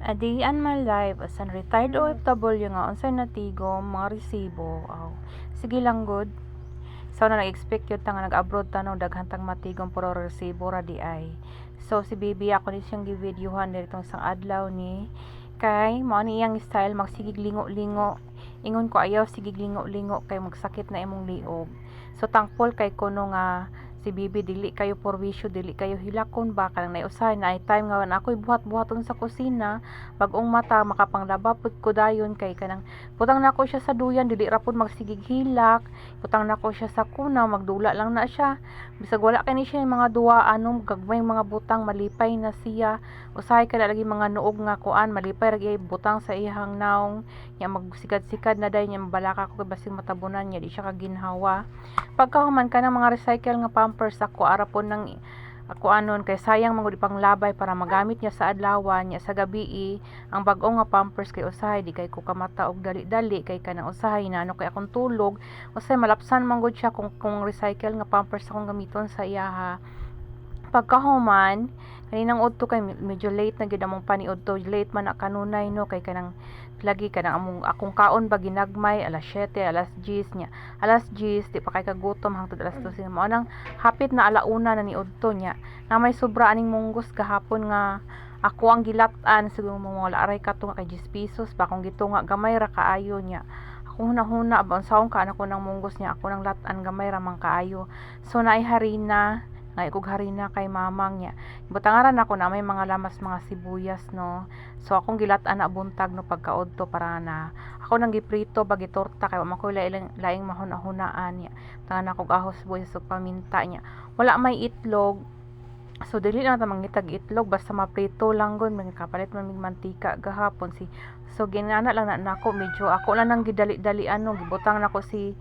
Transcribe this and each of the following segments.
Adian my life as an retired OFW nga unsay natigom mga resibo. Sige lang good. So na nag-expect yun nga nag-abroad ta no daghan tang matigom puro resibo ra di ay. So si Bibi ako ni siyang gi-videohan ditong sang adlaw ni kay mao ni iyang style magsigig lingo-lingo. Ingon ko ayaw sigig lingo-lingo kay magsakit na imong liog. So thankful kay kuno nga si Bibi dili kayo porwisyo, dili kayo hilakon ba kanang naiusahay na ay time nga ako'y buhat-buhaton sa kusina bagong mata makapanglaba pud ko dayon kay kanang putang nako siya sa duyan dili ra pud magsigig hilak, putang nako siya sa kunaw magdula lang na siya bisag wala kay ni siya mga duwa anom gagmay mga butang malipay na siya usahay kada lagi mga nuog nga kuan malipay ra gyud butang sa iyang naong nya magsikad-sikad na dayon nya mabalaka ko kay basig matabunan nya di siya kaginhawa pagkahuman ka ng mga recycle nga pampers ako arapon ng ako anon kay sayang mangud panglabay para magamit niya sa adlawan nya sa gabi ang bag-o nga pampers kay usahay di kay ko kamata og dali-dali kay kanang usahay na ano kay akong tulog usahay malapsan mangud siya kung recycle nga pampers akong gamiton sa iyaha pagkahuman kaninang udto kay medyo late na gyud among paniudto late man na kanunay no kay kanang lagi kanang among akong kaon ba ginagmay alas 7 alas 10 nya alas 10 di pa kay kagutom hangtod alas 12 mao nang hapit na alauna na ni udto nya na may sobra aning munggos gahapon nga ako ang gilat-an siguro mo wala aray kato nga kay 10 pesos pa akong gitunga gamay ra kaayo nya ako huna-huna ba unsaon ka anak ko nang munggos nya ako nang lat-an gamay ra man kaayo so naay harina ngay kog harina kay mamang niya butangaran ako na may mga lamas mga sibuyas no so akong gilat-an na buntag no pagkaodto para na ako nang giprito bagi torta kay wa man ko laing mahuna-hunaan niya tangan ako ahos sibuyas ug paminta niya wala may itlog so dili na ta mangitag itlog basta maprito lang gon kapalit man mig mantika gahapon so ginana lang na nako medyo ako lang nang gidali-dali ano gibutang nako si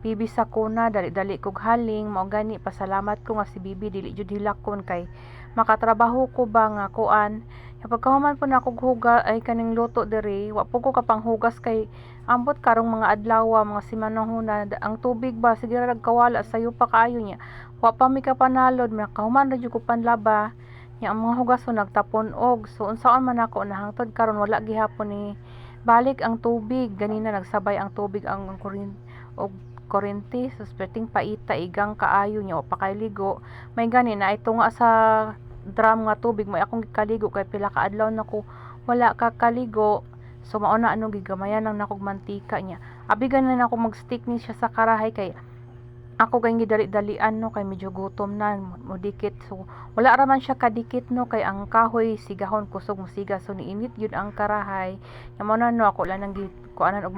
Bibi sa kuna dali-dali kog haling mao gani pasalamat ko nga si Bibi dili jud hilakon kay makatrabaho ko ba nga kuan pagkahuman po na kog hugas ay kaning luto diri wa po ko kapanghugas kay ambot karong mga adlaw mga simanahuna ang tubig ba sige ra nagkawala sayo pa kaayo niya wa pa mi kapanalod makahuman ra jud ko panlaba nya ang mga hugas so nagtapon og so unsaon man ako nahangtod karon wala gihapon ni balik ang tubig ganina nagsabay ang tubig ang kurente suspecting paita igang kaayo nya pa kay ligo may gani na ito nga sa drum nga tubig may akong gikaligo kay pila ka adlaw nako wala ka kaligo so mao na anong gigamayan nang nakog mantika nya abi ganan ako magstick ni siya sa karahay kay ako kay gidali-dalian no kay medyo gutom na modikit so wala ra man siya kadikit no kay ang kahoy sigahon kusog musiga so niinit gyud ang karahay nya mao na no ako lang nang kuanan og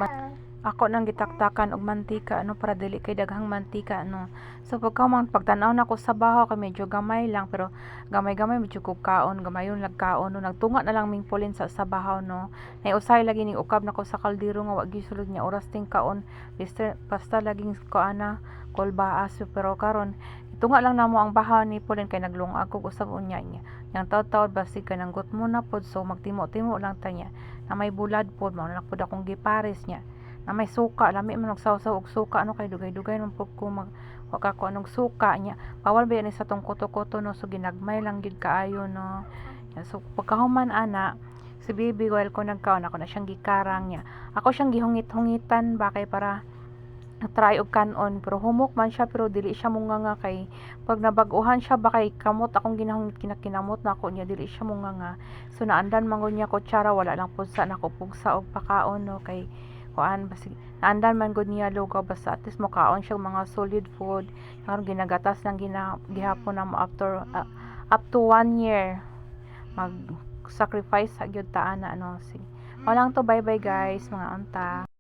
ako nang gitaktakan og mantika ano para dili kay daghang mantika no so pagtan-aw nako sa baho kay medyo gamay lang pero gamay-gamay medyo kog kaon gamayon lag kaon no nagtunga na lang ming pulin sa bahaw no nay usay lagi ning ukab nako sa kaldero nga wa gisulod nya oras ting kaon basta laging kuana kolbaas pero karon tunga lang namo ang bahaw ni pulin kay naglungag kog usab unya niya yang taud-taud basig kanang gut mo na pod so magtimo-timo lang ta niya na may bulad pod mao na pod akong gipares niya na may suka lami man nagsawsaw og suka ano kay dugay-dugay man pud ko wa ka ko anong suka niya bawal ba ni sa tong kuto-kuto no so ginagmay lang gid kaayo no so pagkahuman ana si Bibi while ko nagkaon ako na siyang gikarang niya ako siyang gihungit-hungitan ba kay para try og kanon pero humok man siya pero dili siya munganga kay pag nabag-uhan siya ba kay kamot akong ginahungit kinakinamot na ako niya dili siya munganga so naandan mangon niya kutsara wala lang pud sa nako pugsa og pakaon no kay kuan basig naandan man gud niya lugaw basta at least mokaon siya mga solid food karon ginagatas lang gihapon na mo after up to 1 year mag sacrifice sa gyud ta ana ano sige walang to bye bye guys mga unta.